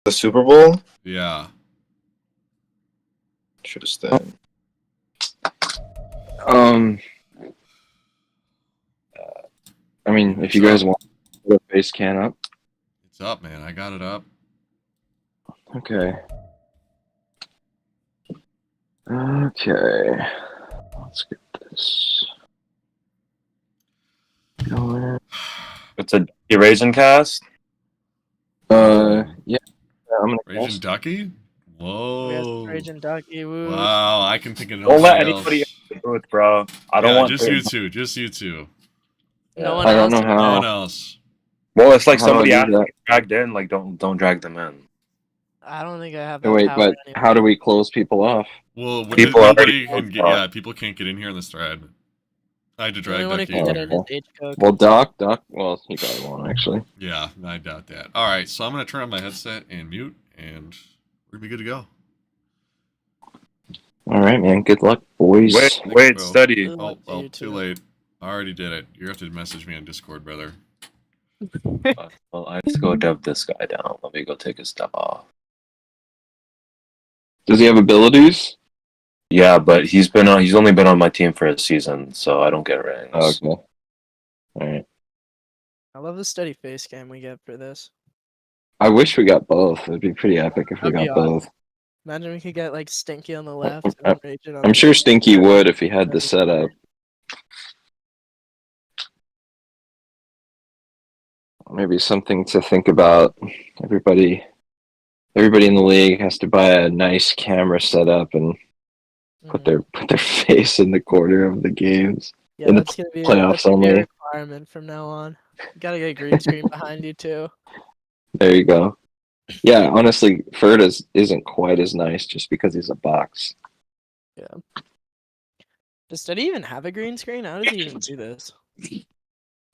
The Super Bowl? Yeah. Should have stayed. I mean, if you guys want to put a face can up. It's up, man. I got it up. Okay. Okay. Let's get this going. It's a Raisin cast? Yeah. I'm gonna Raging cast. Ducky? Whoa. Raging Ducky, woo. Wow, I can think of Don't nobody let else. anybody in the booth, bro. I don't want just you two. Just you two. No one I don't else. know No one how. else. Well, it's like How do I somebody do asked that? to get dragged in. Like, don't drag them in. I don't think I have that Wait, power but anymore. how do we close people off? Well, People nobody already can get. off. Yeah, people can't get in here in this thread. I had to The drag only one who Ducky can in get in here. is H-Coke. Well, Doc, well, he probably won't actually. Yeah, I doubt that. All right, so I'm gonna turn on my headset and mute, and we're gonna be good to go. All right, man. Good luck, boys. Wait, bro. steady. Good luck to Oh, you too too. late. I already did it. You have to message me on Discord, brother. Well, I just go dub this guy down. Let me go take his stuff off. Does he have abilities? Yeah, but he's only been on my team for a season, so I don't get rings. Oh, okay. All right. I love the steady face cam we get for this. I wish we got both. It'd be pretty epic if we That'd be got both. Imagine we could get like Stinky on the left and then Raging on I'm the sure right. Stinky would if he had the setup. Maybe something to think about. Everybody in the league has to buy a nice camera setup and put their face in the corner of the games. Yeah, in the that's gonna be playoffs that's gonna be a only. requirement from now on. You gotta get a green screen behind you too. There you go. Yeah, honestly, Ferda isn't quite as nice just because he's a box. Yeah. Does Steady even have a green screen? How does he even do this?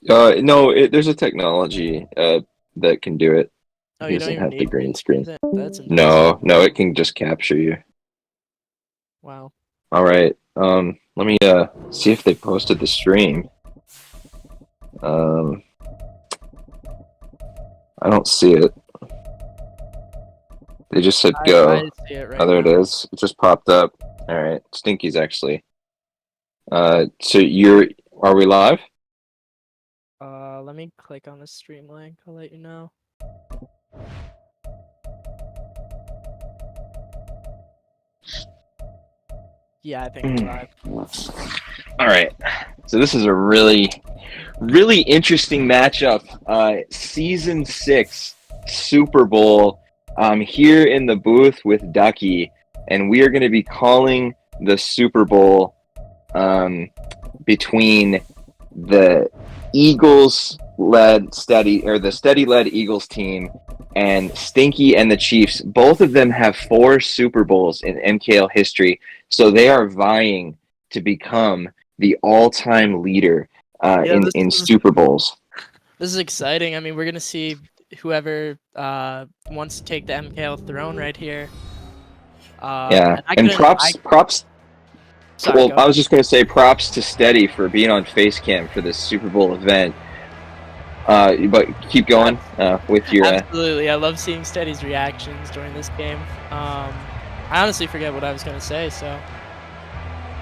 No, there's a technology that can do it. Oh, He you don't doesn't even have the need green screen. That's impressive. No, it can just capture you. Wow. All right. Let me see if they posted the stream. I don't see it. They just said go. I see it right Oh, there it now. is. It just popped up. All right. Stinky's actually. So are we live? Let me click on the stream link. I'll let you know. Yeah, I think we're live. All right. So this is a really interesting matchup. Season 6 Super Bowl. I'm here in the booth with Ducky, and we are going to be calling the Super Bowl between the Eagles-led the Steady-led Eagles team and Stinky and the Chiefs. Both of them have 4 Super Bowls in MKL history, so they are vying to become the all-time leader in Super Bowls. This is exciting. I mean, we're gonna see whoever wants to take the MKL throne right here. Yeah, and couldn't- props. Sorry, Well, go I was just going to say props to Steady for being on Facecam for this Super Bowl event. But keep going with your. Absolutely, I love seeing Steady's reactions during this game. I honestly forget what I was gonna say, so.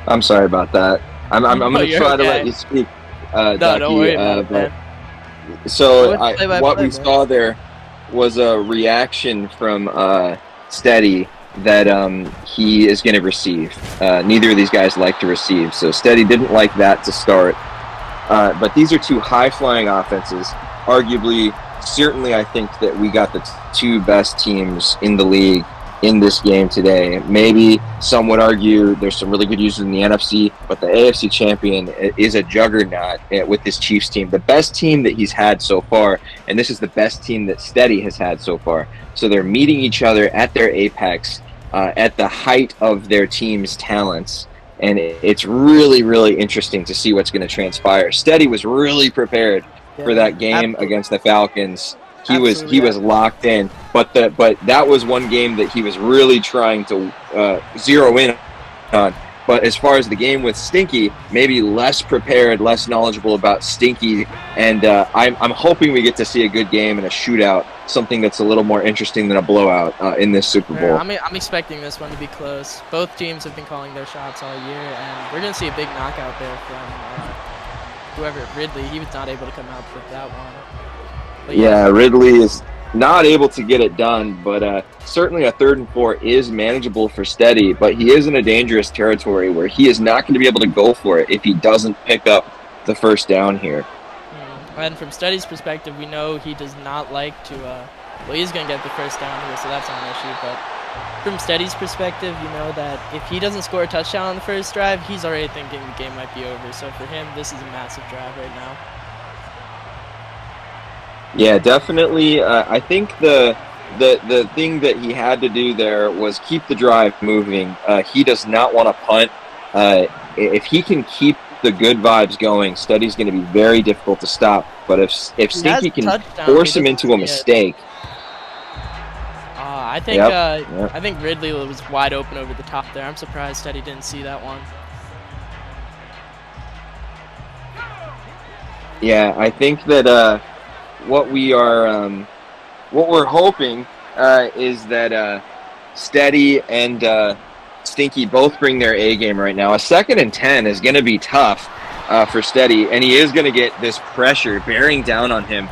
I'm sorry about that. I'm going to you're try to okay. let you speak, No, Ducky. don't worry about it, but man. so Go play by what play, we man. saw there was a reaction from Steady that he is going to receive. Neither of these guys like to receive, so Steady didn't like that to start. But these are 2 high-flying offenses. Arguably, certainly, I think that we got the 2 best teams in the league in this game today. Maybe some would argue there's some really good users in the NFC, but the AFC champion is a juggernaut with this Chiefs team. The best team that he's had so far, and this is the best team that Steady has had so far. So they're meeting each other at their apex, at the height of their team's talents. And it's really interesting to see what's going to transpire. Steady was really prepared for that game against the Falcons. He was locked in, but that was one game that he was really trying to zero in on. But as far as the game with Stinky, maybe less prepared, less knowledgeable about Stinky, and I'm hoping we get to see a good game and a shootout, something that's a little more interesting than a blowout in this Super Bowl. I'm expecting this one to be close. Both teams have been calling their shots all year, and we're going to see a big knockout there from whoever, Ridley. He was not able to come out with that one. But yeah, Ridley is not able to get it done, but certainly a 3rd and 4 is manageable for Steady, but he is in a dangerous territory where he is not going to be able to go for it if he doesn't pick up the first down here. And from Steady's perspective, we know he does not like to, well, he's going to get the first down here, so that's not an issue, but from Steady's perspective, you know that if he doesn't score a touchdown on the first drive, he's already thinking the game might be over, so for him, this is a massive drive right now. Yeah, definitely. I think the thing that he had to do there was keep the drive moving. He does not want to punt. If he can keep the good vibes going, Steady's going to be very difficult to stop. But if Stinky can force him into a mistake, I think Ridley was wide open over the top there. I'm surprised Steady didn't see that one. Yeah, I think that what we're hoping is that Steady and Stinky both bring their A game right now. A 2nd and 10 is going to be tough for Steady, and he is going to get this pressure bearing down on him.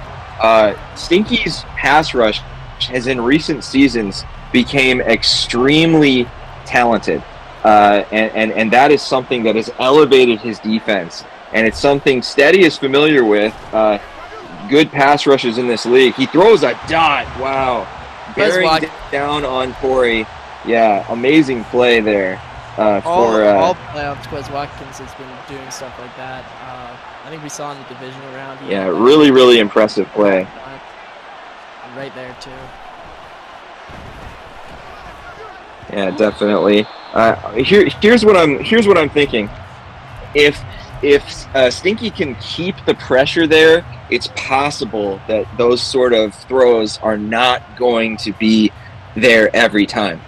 Stinky's pass rush has in recent seasons became extremely talented, and that is something that has elevated his defense, and it's something Steady is familiar with. Good pass rushes in this league. He throws a dot. Wow. Bearing down on Corey. Yeah, amazing play there. All playoffs, Quez Watkins has been doing stuff like that. I think we saw in the divisional round. Yeah, really, really impressive play. Right there, too. Yeah, definitely. Here's what I'm thinking. If Stinky can keep the pressure there, it's possible that those sort of throws are not going to be there every time.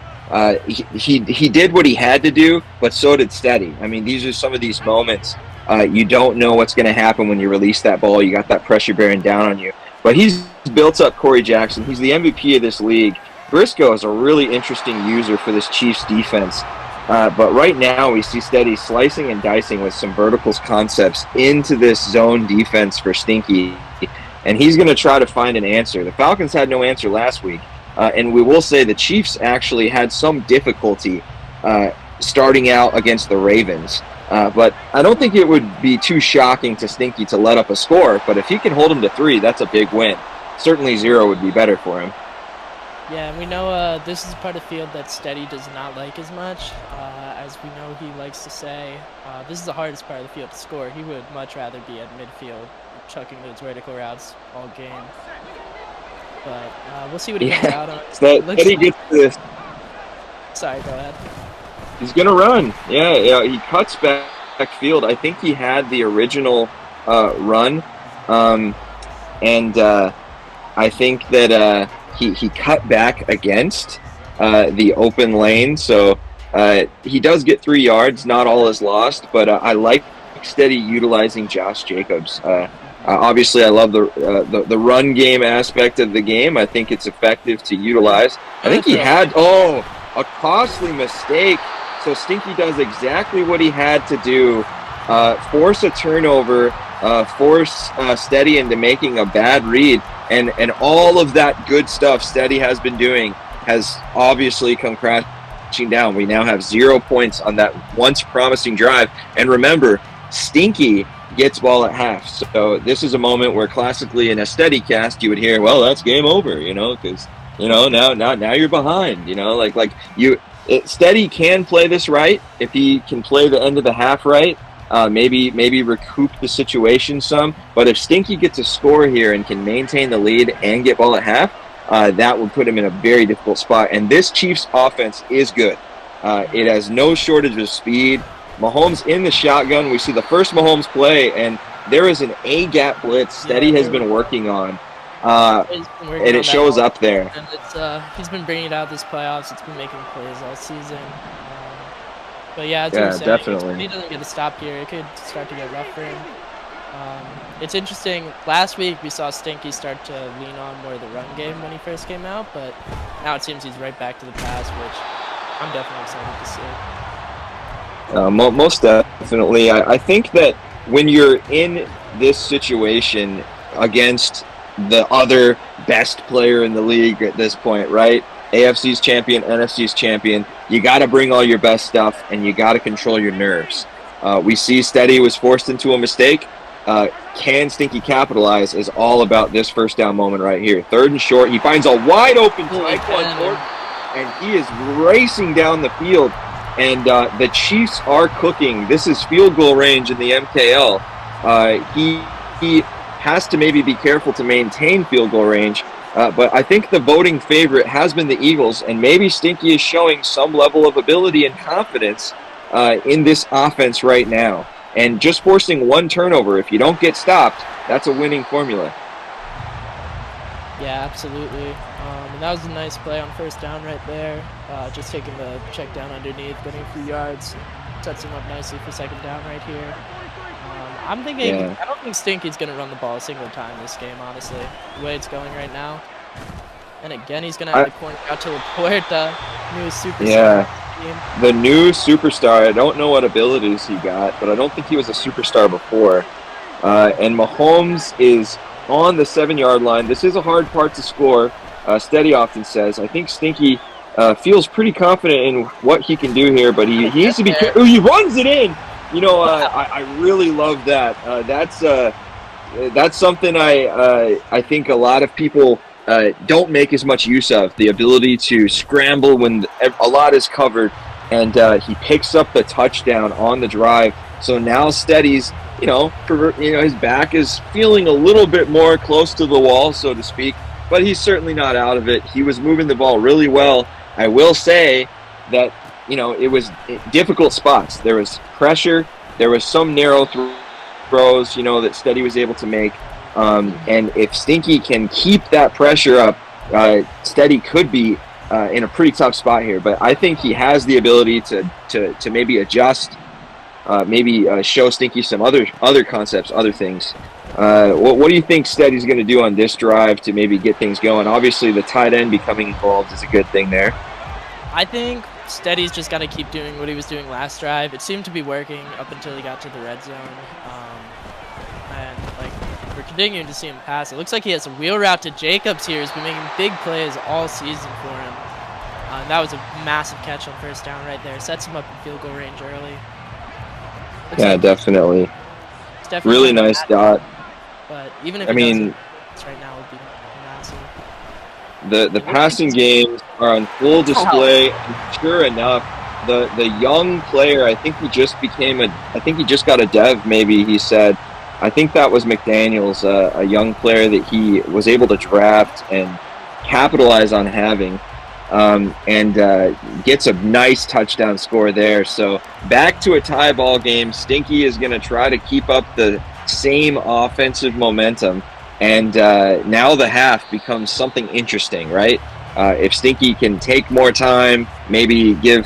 He did what he had to do, but so did Steady. I mean, these are some of these moments. You don't know what's going to happen when you release that ball. You got that pressure bearing down on you. But he's built up Corey Jackson. He's the MVP of this league. Briscoe is a really interesting user for this Chiefs defense. But right now we see Steady slicing and dicing with some verticals concepts into this zone defense for Stinky. And he's going to try to find an answer. The Falcons had no answer last week. And we will say the Chiefs actually had some difficulty starting out against the Ravens. But I don't think it would be too shocking to Stinky to let up a score. But if he can hold him to 3, that's a big win. Certainly 0 would be better for him. Yeah, and we know this is part of the field that Steady does not like as much. As we know he likes to say, this is the hardest part of the field to score. He would much rather be at midfield, chucking those vertical routes all game. But we'll see what he comes out on. Steady gets this. Sorry, go ahead. He's going to run. Yeah, he cuts back field. I think he had the original run. And I think that he cut back against the open lane. So he does get 3 yards. Not all is lost. But I like Steady utilizing Josh Jacobs. Obviously, I love the run game aspect of the game. I think it's effective to utilize. I think he had, a costly mistake. So Stinky does exactly what he had to do. Force a turnover, force Steady into making a bad read. And all of that good stuff Steady has been doing has obviously come crashing down. We now have 0 points on that once promising drive. And remember, Stinky gets ball at half. So this is a moment where classically in a Steady cast you would hear, well, that's game over, because now you're behind, Steady can play this right if he can play the end of the half right. Maybe recoup the situation some. But if Stinky gets a score here and can maintain the lead and get ball at half, that would put him in a very difficult spot. And this Chiefs offense is good. It has no shortage of speed. Mahomes in the shotgun. We see the first Mahomes play, and there is an A-gap blitz Steady has been working on. And it shows up there. And he's been bringing it out this playoffs. It's been making plays all season. But yeah, as you Yeah, were saying, definitely. if he doesn't get a stop here, it could start to get rough for him. It's interesting. Last week we saw Stinky start to lean on more of the run game when he first came out, but now it seems he's right back to the pass, which I'm definitely excited to see. Most definitely. I think that when you're in this situation against the other best player in the league at this point, right? AFC's champion, NFC's champion. You got to bring all your best stuff, and you got to control your nerves. We see Steady was forced into a mistake. Can Stinky capitalize is all about this first down moment right here. 3rd and short. He finds a wide open Tyquan Thornton, and he is racing down the field. And the Chiefs are cooking. This is field goal range in the MKL. He has to maybe be careful to maintain field goal range. But I think the voting favorite has been the Eagles, and maybe Stinky is showing some level of ability and confidence in this offense right now. And just forcing one turnover, if you don't get stopped, that's a winning formula. Yeah, absolutely. And that was a nice play on first down right there. Just taking the check down underneath, getting a few yards, sets him up nicely for second down right here. I'm thinking, I don't think Stinky's going to run the ball a single time this game, honestly, the way it's going right now. And again, he's going to have the corner out to Laporta, new superstar. Yeah, the new superstar. I don't know what abilities he got, but I don't think he was a superstar before. And Mahomes is on the 7-yard line. This is a hard part to score. Steady often says. I think Stinky feels pretty confident in what he can do here, but he needs to be careful. Oh, he runs it in! You know, I really love that. That's something I think a lot of people don't make as much use of, the ability to scramble when a lot is covered, and he picks up the touchdown on the drive. So now Steady's, his back is feeling a little bit more close to the wall, so to speak, but he's certainly not out of it. He was moving the ball really well. I will say that, it was difficult spots. There was pressure. There was some narrow throws, that Steady was able to make. And if Stinky can keep that pressure up, Steady could be in a pretty tough spot here. But I think he has the ability to maybe adjust, maybe show Stinky some other concepts, other things. What do you think Steady's going to do on this drive to maybe get things going? Obviously, the tight end becoming involved is a good thing there. I think Steady's just got to keep doing what he was doing last drive. It seemed to be working up until he got to the red zone. And we're continuing to see him pass. It looks like he has a wheel route to Jacobs here. He's been making big plays all season for him. That was a massive catch on first down right there. Sets him up in field goal range early. Yeah, definitely. It's definitely really nice dot. But even if right now would be massive. The passing games are on full display. And sure enough, the young player, I think he just got a dev, maybe he said. I think that was McDaniels, a young player that he was able to draft and capitalize on having, and gets a nice touchdown score there. So back to a tie ball game. Stinky is going to try to keep up the same offensive momentum. And now the half becomes something interesting, right? If Stinky can take more time, maybe give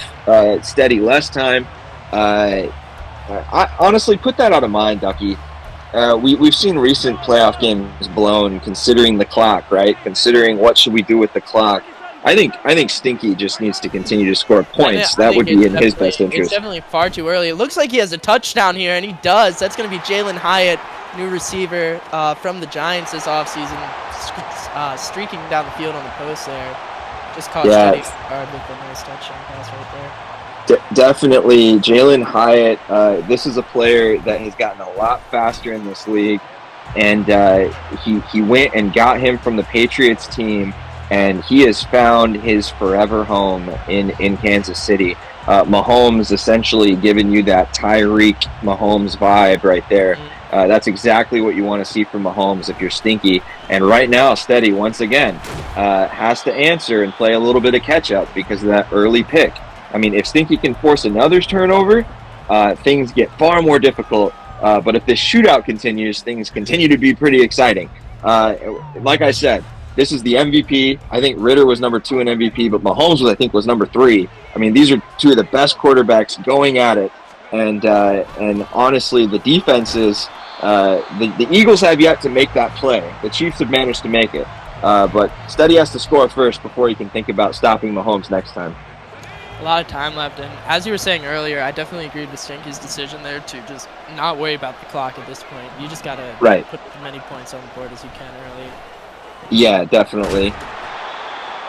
Steady less time. I honestly, put that out of mind, Ducky. We've seen recent playoff games blown, considering the clock, right? Considering what should we do with the clock. I think Stinky just needs to continue to score points. That would be in his best interest. It's definitely far too early. It looks like he has a touchdown here, and he does. That's going to be Jalen Hyatt, new receiver from the Giants this offseason, streaking down the field on the post there. Just caught Steady guard with a nice touchdown pass right there. Definitely, Jalen Hyatt. This is a player that has gotten a lot faster in this league, and he went and got him from the Patriots team, and he has found his forever home in Kansas City. Mahomes essentially giving you that Tyreek Mahomes vibe right there. That's exactly what you want to see from Mahomes if you're Stinky. And right now, Steady, once again, has to answer and play a little bit of catch-up because of that early pick. I mean, if Stinky can force another turnover, things get far more difficult. But if this shootout continues, things continue to be pretty exciting. Like I said, This is the MVP. I think Ritter was number 2 in MVP, but Mahomes was, I think, was number 3. I mean, these are two of the best quarterbacks going at it. And honestly, the defenses, the Eagles have yet to make that play. The Chiefs have managed to make it. But Steady has to score first before he can think about stopping Mahomes next time. A lot of time left, and as you were saying earlier, I definitely agreed with Stinky's decision there to just not worry about the clock at this point. You just got to put as many points on the board as you can early. Yeah, definitely.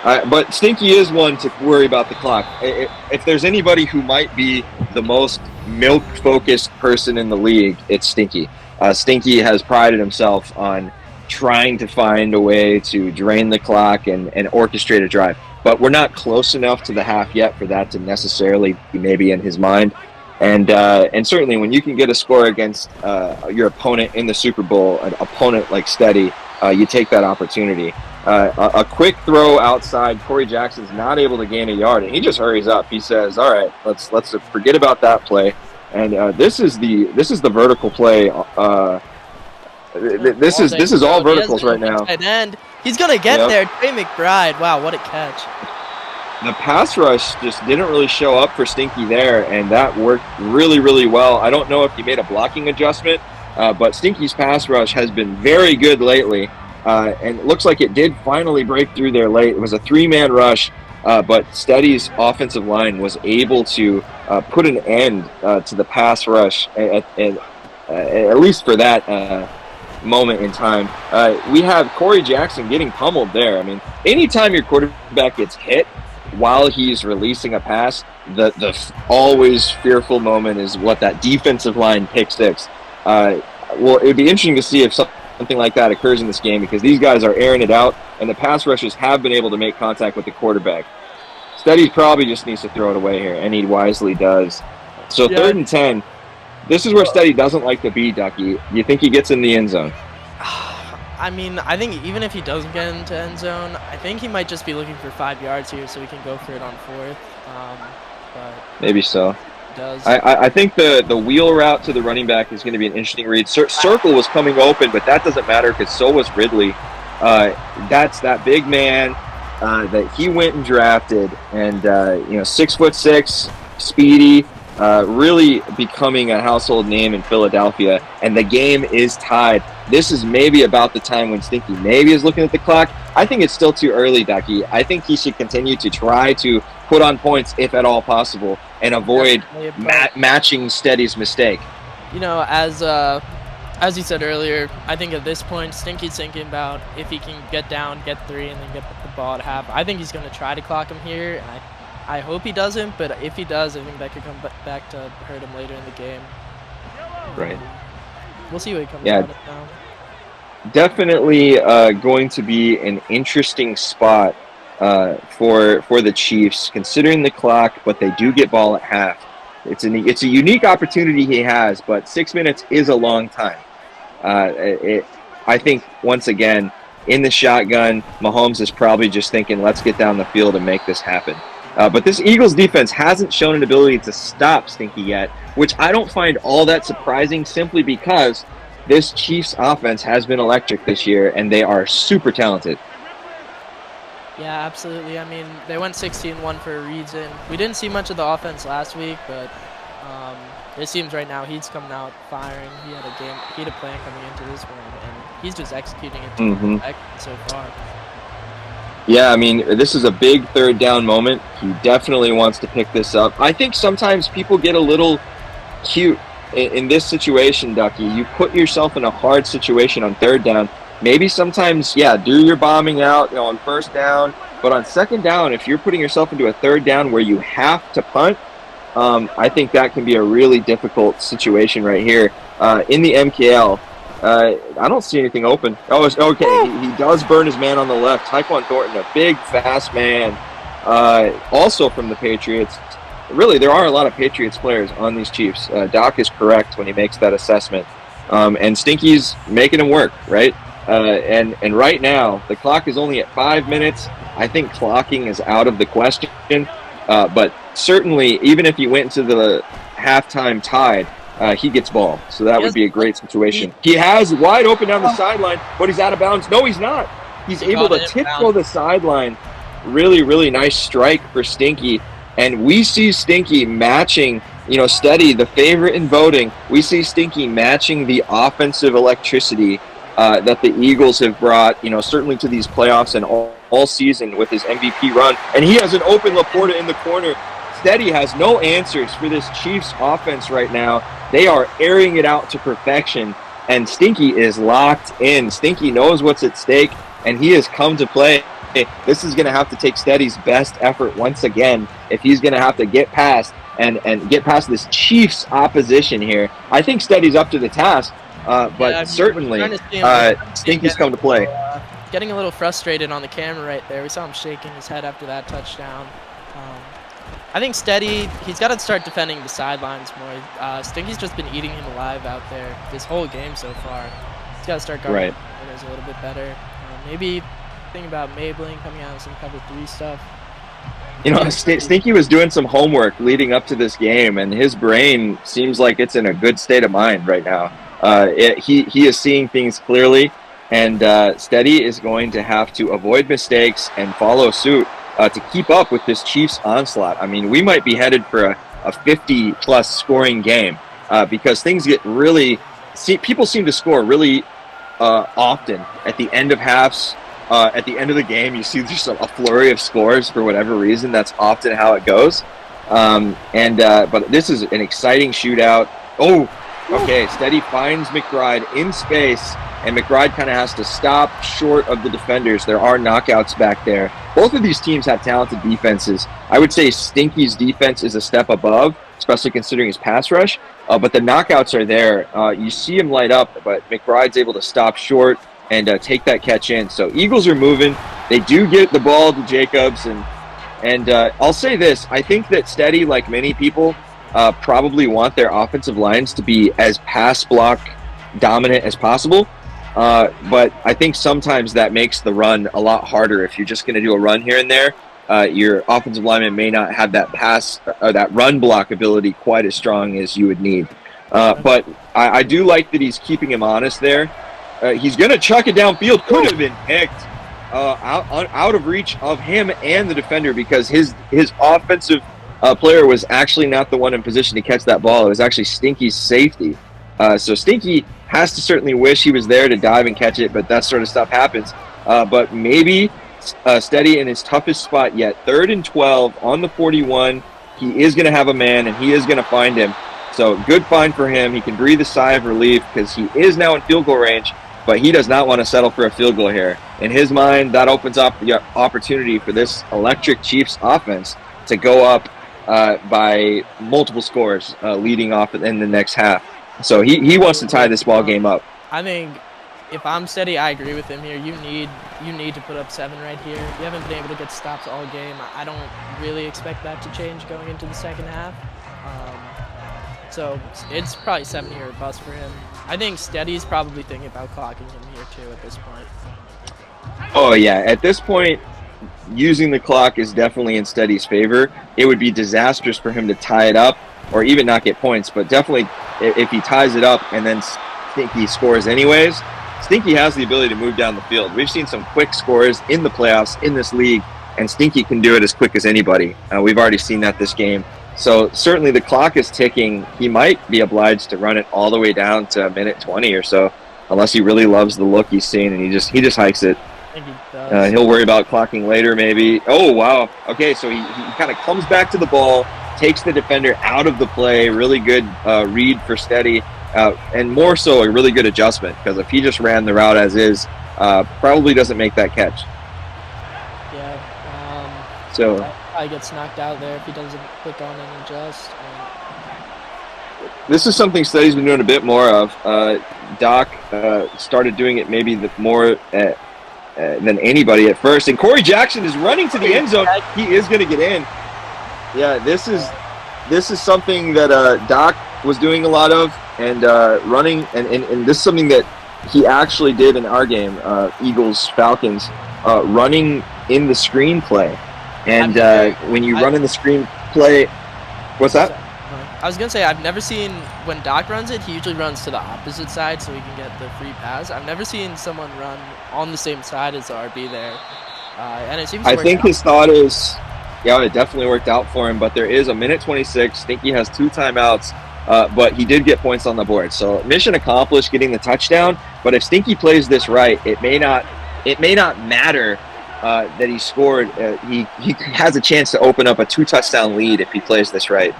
But Stinky is one to worry about the clock. If there's anybody who might be the most milk-focused person in the league, it's Stinky. Stinky has prided himself on trying to find a way to drain the clock and orchestrate a drive. But we're not close enough to the half yet for that to necessarily be maybe in his mind. And certainly when you can get a score against your opponent in the Super Bowl, an opponent like Steady, you take that opportunity. A quick throw outside, Corey Jackson's not able to gain a yard, and he just hurries up. He says, "All right, let's forget about that play." And this is the vertical play. This is all verticals right now. And he's gonna get there. Trey McBride. Wow, what a catch! The pass rush just didn't really show up for Stinky there, and that worked really, really well. I don't know if he made a blocking adjustment, but Stinky's pass rush has been very good lately, and it looks like it did finally break through there late. It was a 3-man rush, but Steady's offensive line was able to put an end to the pass rush, at least for that moment in time. We have Corey Jackson getting pummeled there. I mean, anytime your quarterback gets hit while he's releasing a pass, the always fearful moment is what that defensive line pick six. Well, it would be interesting to see if something like that occurs in this game, because these guys are airing it out, and the pass rushers have been able to make contact with the quarterback. Steady probably just needs to throw it away here, and he wisely does. So 3rd and 10. This is where Steady doesn't like to be, Ducky. You think he gets in the end zone? I mean, I think even if he doesn't get into end zone, I think he might just be looking for 5 yards here so he can go for it on 4th. But maybe so. Does. I think the wheel route to the running back is going to be an interesting read. Circle was coming open, but that doesn't matter because so was Ridley. That's that big man that he went and drafted, and 6'6", speedy, really becoming a household name in Philadelphia. And the game is tied. This is maybe about the time when Stinky maybe is looking at the clock. I think it's still too early, Ducky. I think he should continue to try to put on points if at all possible and avoid matching Steady's mistake. You know, as you said earlier, I think at this point Stinky's thinking about if he can get down, get 3, and then get the ball at half. I think he's going to try to clock him here, and I hope he doesn't, but if he does, I think that could come back to hurt him later in the game. Right. We'll see what he comes out of now. Definitely going to be an interesting spot for the Chiefs, considering the clock, but they do get ball at half. It's a unique opportunity he has, but 6 minutes is a long time. I think, once again, in the shotgun, Mahomes is probably just thinking, let's get down the field and make this happen. But this Eagles defense hasn't shown an ability to stop Stinky yet, which I don't find all that surprising, simply because this Chiefs offense has been electric this year, and they are super talented. Yeah, absolutely. I mean, they went 16-1 for a reason. We didn't see much of the offense last week, but it seems right now he's coming out firing. He had a plan coming into this one, and he's just executing it to perfection so far. Yeah, I mean, this is a big 3rd down moment. He definitely wants to pick this up. I think sometimes people get a little cute in this situation, Ducky. You put yourself in a hard situation on 3rd down. Maybe sometimes, do your bombing out on 1st down. But on 2nd down, if you're putting yourself into a 3rd down where you have to punt, I think that can be a really difficult situation right here. In the MKL, I don't see anything open. Oh, it's okay. He does burn his man on the left. Tyquan Thornton, a big, fast man, also from the Patriots. Really, there are a lot of Patriots players on these Chiefs. Doc is correct when he makes that assessment. And Stinky's making him work, right? And right now, the clock is only at 5 minutes. I think clocking is out of the question. But certainly, even if he went into the halftime tied, he gets ball. So that would be a great situation. He has wide open down the sideline, but he's out of bounds. No, he's not. He's He able got to it tiptoe inbound. the sideline. Really, really nice strike for Stinky. And we see Stinky matching, Steady, the favorite in voting. We see Stinky matching the offensive electricity that the Eagles have brought, certainly to these playoffs and all season with his MVP run. And he has an open Laporta in the corner. Steady has no answers for this Chiefs offense right now. They are airing it out to perfection, and Stinky is locked in. Stinky knows what's at stake, and he has come to play. This is going to have to take Steady's best effort once again if he's going to have to get past and get past this Chiefs opposition here. I think Steady's up to the task, but certainly Stinky's come to play. Getting a little frustrated on the camera right there. We saw him shaking his head after that touchdown. I think Steady, he's got to start defending the sidelines more. Stinky's just been eating him alive out there this whole game so far. He's got to start guarding corners a little bit better. Maybe think about Maybelline coming out with some cover 3 stuff. Stinky was doing some homework leading up to this game, and his brain seems like it's in a good state of mind right now. He is seeing things clearly, and Steady is going to have to avoid mistakes and follow suit to keep up with this Chiefs onslaught. I mean, we might be headed for a 50-plus scoring game because things get really people seem to score really often at the end of halves. At the end of the game, you see just a flurry of scores for whatever reason. That's often how it goes. But this is an exciting shootout. Oh, okay. Steady finds McBride in space, and McBride kind of has to stop short of the defenders. There are knockouts back there. Both of these teams have talented defenses. I would say Stinky's defense is a step above, especially considering his pass rush. But the knockouts are there. You see him light up, but McBride's able to stop short and take that catch in. So Eagles are moving. They do get the ball to Jacobs, and I'll say this: I think that Steady, like many people, probably want their offensive lines to be as pass block dominant as possible. But I think sometimes that makes the run a lot harder. If you're just going to do a run here and there, your offensive lineman may not have that pass or that run block ability quite as strong as you would need. But I do like that he's keeping him honest there. He's going to chuck it downfield. Could have been picked out of reach of him and the defender because his offensive player was actually not the one in position to catch that ball. It was actually Stinky's safety. So Stinky has to certainly wish he was there to dive and catch it, but that sort of stuff happens. But maybe Steady in his toughest spot yet. 3rd and 12 on the 41. He is going to have a man, and he is going to find him. So good find for him. He can breathe a sigh of relief because he is now in field goal range, but he does not want to settle for a field goal here. In his mind, that opens up the opportunity for this electric Chiefs offense to go up by multiple scores leading off in the next half. So he wants to tie this ball game up. I think if I'm Steady, I agree with him here. You need to put up 7 right here. You haven't been able to get stops all game. I don't really expect that to change going into the second half. So it's probably 7 here or bust for him. I think Steady's probably thinking about clocking him here too at this point. Oh yeah, at this point, using the clock is definitely in Steady's favor. It would be disastrous for him to tie it up or even not get points, but definitely if he ties it up and then Stinky scores anyways, Stinky has the ability to move down the field. We've seen some quick scores in the playoffs in this league, and Stinky can do it as quick as anybody. We've already seen that this game. So certainly the clock is ticking. He might be obliged to run it all the way down to a minute 20 or so, unless he really loves the look he's seeing and he just hikes it. I think he does. He'll worry about clocking later maybe. Oh, wow. Okay, so he kind of comes back to the ball, takes the defender out of the play. Really good read for Steady, and more so a really good adjustment because if he just ran the route as is, probably doesn't make that catch. Yeah. So Probably gets knocked out there if he doesn't click on and adjust. This is something Steady's been doing a bit more of. Doc started doing it maybe more than anybody at first. And Corey Jackson is running to the end zone. He is going to get in. Yeah, this is something that Doc was doing a lot of and running. And this is something that he actually did in our game, Eagles-Falcons, running in the screenplay. And when you run in the screenplay, what's that? I was gonna say I've never seen when Doc runs it. He usually runs to the opposite side so he can get the free pass. I've never seen someone run on the same side as the RB there, and it seems. To I work think out. his thought is, yeah, it definitely worked out for him. But there is a minute 26. Stinky has 2 timeouts, but he did get points on the board. So mission accomplished, getting the touchdown. But if Stinky plays this right, it may not matter that he scored. He has a chance to open up a 2-touchdown lead if he plays this right.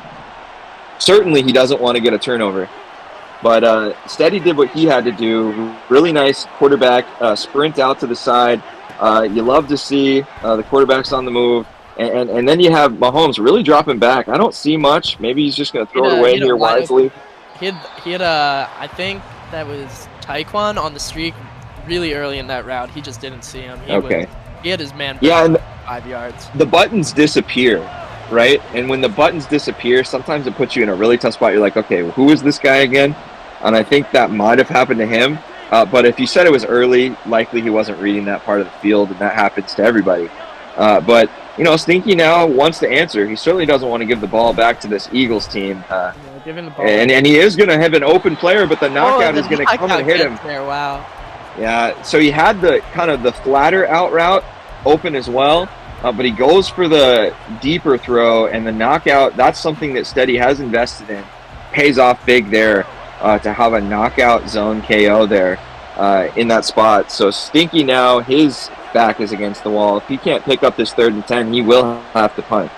Certainly, he doesn't want to get a turnover. But Steady did what he had to do. Really nice quarterback sprint out to the side. You love to see the quarterbacks on the move. And then you have Mahomes really dropping back. I don't see much. Maybe he's just going to throw it away here wisely. He had I think that was Taekwon on the streak really early in that route. He just didn't see him. He had his man and 5 yards. The buttons disappear, right? And when the buttons disappear, sometimes it puts you in a really tough spot. You're like, okay, well, who is this guy again? And I think that might have happened to him. But if you said it was early, likely he wasn't reading that part of the field, and that happens to everybody. But, Stinky now wants to answer. He certainly doesn't want to give the ball back to this Eagles team. Give him the ball. And he is going to have an open player, but the knockout is going to come and hit him. There, wow. Yeah, so he had the kind of the flatter out route open as well, but he goes for the deeper throw, and the knockout, that's something that Steady has invested in. Pays off big there to have a knockout zone KO there in that spot. So Stinky now, his back is against the wall. If he can't pick up this 3rd and 10, he will have to punt.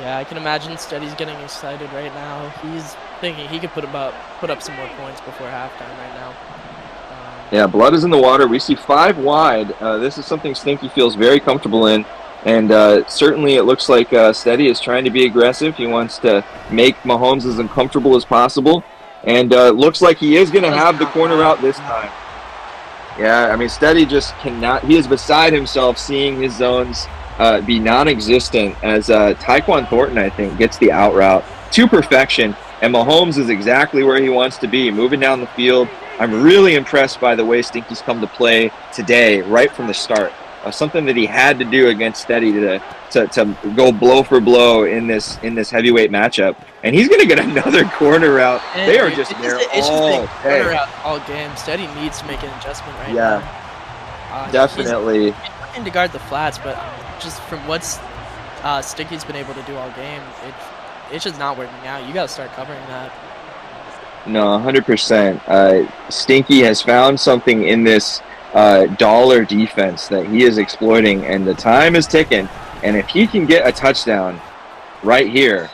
Yeah, I can imagine Steady's getting excited right now. He's thinking he could put up some more points before halftime right now. Yeah, blood is in the water. We see 5 wide. This is something Stinky feels very comfortable in. And certainly it looks like Steady is trying to be aggressive. He wants to make Mahomes as uncomfortable as possible. And looks like he is going to have the corner out this time. Yeah, I mean, Steady just cannot. He is beside himself seeing his zones be non-existent as Taekwon Thornton, I think, gets the out route to perfection. And Mahomes is exactly where he wants to be, moving down the field. I'm really impressed by the way Stinky's come to play today, right from the start. Something that he had to do against Steady to go blow for blow in this heavyweight matchup. And he's going to get another corner route. They are just there all day. All game. Steady needs to make an adjustment right now. Yeah, definitely. He's looking to guard the flats, but just from what Stinky's been able to do all game, it's just not working out. You got to start covering that. No, 100%. Stinky has found something in this dollar defense that he is exploiting, and the time is ticking. And if he can get a touchdown right here,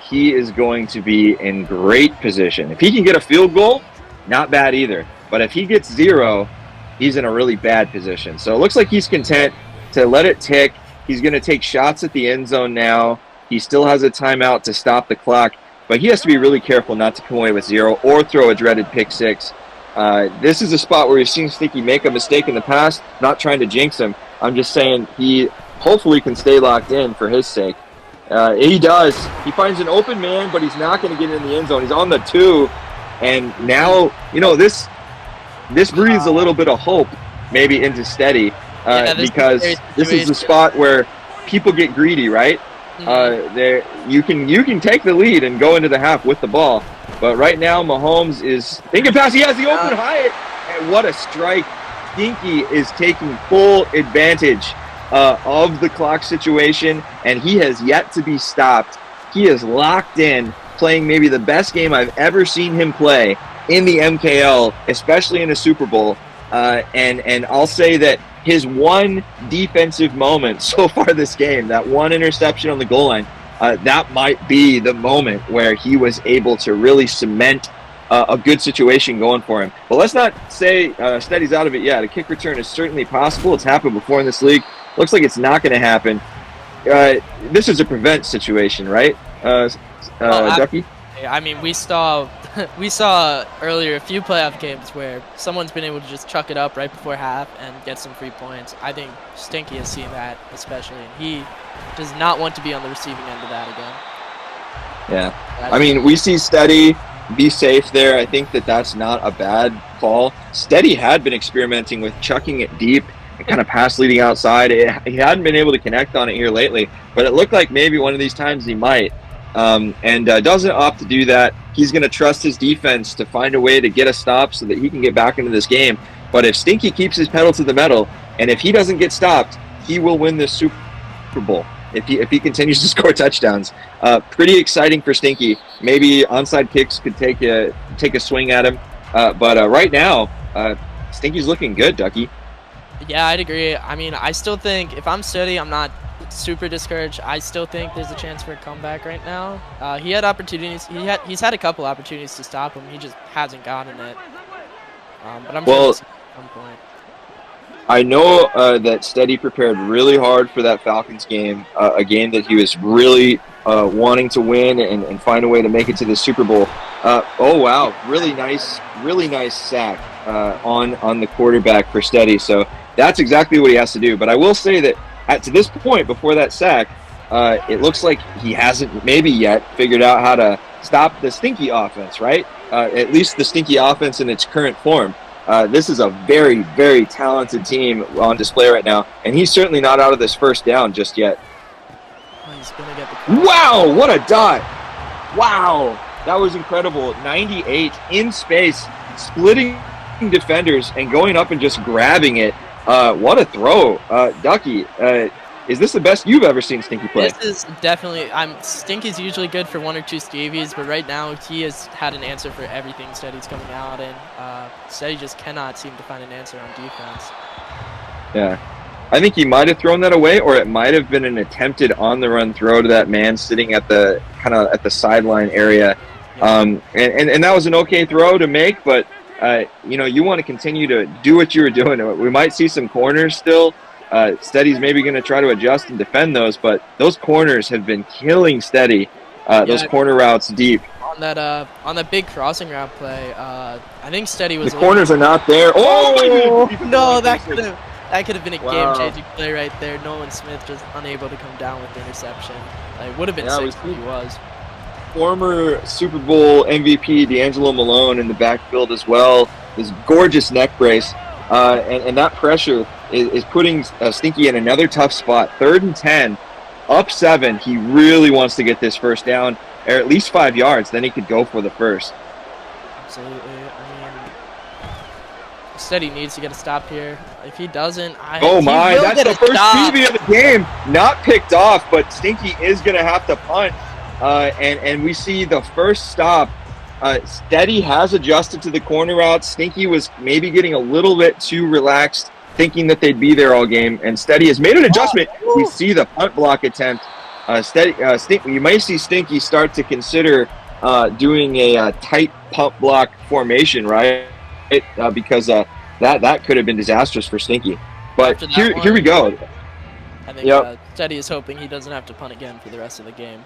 he is going to be in great position. If he can get a field goal, not bad either. But if he gets 0, he's in a really bad position. So it looks like he's content to let it tick. He's going to take shots at the end zone now. He still has a timeout to stop the clock. But he has to be really careful not to come away with 0 or throw a dreaded pick 6. This is a spot where we've seen Stinky make a mistake in the past. Not trying to jinx him. I'm just saying he hopefully can stay locked in for his sake. He does. He finds an open man, but he's not going to get in the end zone. He's on the 2. And now, this breathes a little bit of hope maybe into Steady because this is the spot where people get greedy, right? You can take the lead and go into the half with the ball, but right now Mahomes is thinking pass. He has the open Hyatt, and what a strike! Stinky is taking full advantage of the clock situation, and he has yet to be stopped. He is locked in, playing maybe the best game I've ever seen him play in the MKL, especially in a Super Bowl. And I'll say that his one defensive moment so far this game, that one interception on the goal line, that might be the moment where he was able to really cement a good situation going for him. But let's not say Steady's out of it yet. A kick return is certainly possible. It's happened before in this league. Looks like it's not going to happen. This is a prevent situation, right, Ducky? I mean, we saw earlier a few playoff games where someone's been able to just chuck it up right before half and get some free points. I think Stinky has seen that especially, and he does not want to be on the receiving end of that again. Yeah. I mean, we see Steady be safe there. I think that's not a bad call. Steady had been experimenting with chucking it deep and kind of pass leading outside. He hadn't been able to connect on it here lately, but it looked like maybe one of these times he might. and doesn't opt to do that. He's going to trust his defense to find a way to get a stop so that he can get back into this game. But if Stinky keeps his pedal to the metal, and if he doesn't get stopped, he will win this Super Bowl if he continues to score touchdowns. Pretty exciting for Stinky. Maybe onside kicks could take a swing at him. But right now, Stinky's looking good, Ducky. Yeah, I'd agree. I mean, I still think if I'm Steady, I'm not super discouraged. I still think there's a chance for a comeback right now. He had opportunities. He's had a couple opportunities to stop him. He just hasn't gotten it. But I'm sure we'll see at some point. I know that Steady prepared really hard for that Falcons game, a game that he was really wanting to win and find a way to make it to the Super Bowl. Oh wow, really nice sack on the quarterback for Steady. So that's exactly what he has to do. But I will say that to this point, before that sack, it looks like he hasn't maybe yet figured out how to stop the Stinky offense, right? At least the Stinky offense in its current form. This is a very, very talented team on display right now, and he's certainly not out of this first down just yet. Oh, he's gonna get the wow, what a dot! Wow, that was incredible. 98 in space, splitting defenders and going up and just grabbing it. What a throw, Ducky. Is this the best you've ever seen Stinky play? This is definitely. Stinky's usually good for 1 or 2 Stevies, but right now he has had an answer for everything Steady's coming out, and Steady just cannot seem to find an answer on defense. Yeah, I think he might have thrown that away, or it might have been an attempted on-the-run throw to that man sitting at the sideline area. Yeah. And that was an okay throw to make, but you want to continue to do what you were doing. We might see some corners still. Steady's maybe going to try to adjust and defend those, but those corners have been killing Steady. Those corner routes deep. On that big crossing route play, I think Steady was. The corners are not there. Oh no, that could have been a game-changing play right there. Nolan Smith just unable to come down with the interception. It would have been 6 if he was. Former Super Bowl MVP D'Angelo Malone in the backfield as well. This gorgeous neck brace, and that pressure is putting Stinky in another tough spot. 3rd and 10, up 7. He really wants to get this first down, or at least 5 yards. Then he could go for the first. Absolutely. I mean, Steady needs to get a stop here. If he doesn't, that's the first PB of the game. Not picked off, but Stinky is going to have to punt. And we see the first stop. Steady has adjusted to the corner route. Stinky was maybe getting a little bit too relaxed, thinking that they'd be there all game, and Steady has made an adjustment. We see the punt block attempt. You may see Stinky start to consider doing a tight punt block formation, right? Because that could have been disastrous for Stinky. But here we go. I think Steady is hoping he doesn't have to punt again for the rest of the game.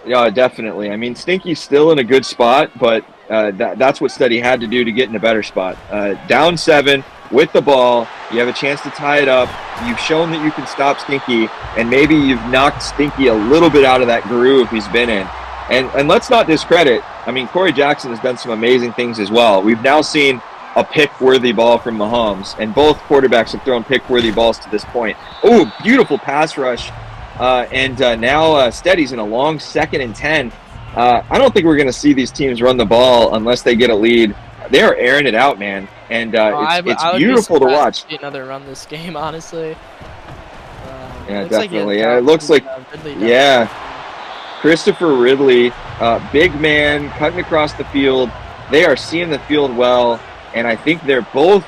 Yeah, definitely. I mean, Stinky's still in a good spot, but that's what Steady had to do to get in a better spot. Down 7 with the ball, you have a chance to tie it up. You've shown that you can stop Stinky, and maybe you've knocked Stinky a little bit out of that groove he's been in. And let's not discredit, I mean, Corey Jackson has done some amazing things as well. We've now seen a pick-worthy ball from Mahomes, and both quarterbacks have thrown pick-worthy balls to this point. Oh, beautiful pass rush. Now Steady's in a long 2nd and 10. I don't think we're going to see these teams run the ball unless they get a lead. They are airing it out, man, and it's beautiful to watch. Another run this game, honestly. Yeah, definitely. It looks like Christopher Ridley, big man, cutting across the field. They are seeing the field well, and I think they're both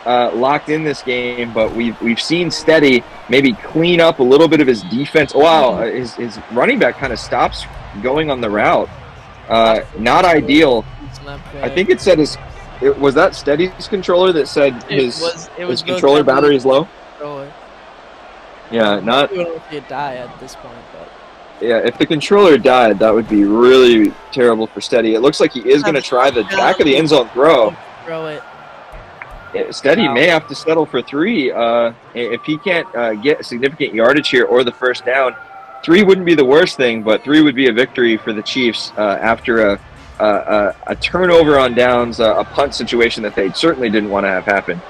locked in this game, but we've seen Steady maybe clean up a little bit of his defense. Wow, his running back kind of stops going on the route. Not ideal. I think it said was that Steady's controller that said his controller battery is low? Yeah, not. I don't know if it died at this point, but. Yeah, if the controller died, that would be really terrible for Steady. It looks like he is going to try the back of the end zone throw. Throw it. Steady may have to settle for 3 if he can't get significant yardage here or the first down. 3 wouldn't be the worst thing, but 3 would be a victory for the Chiefs after a turnover on downs, a punt situation that they certainly didn't want to have happen.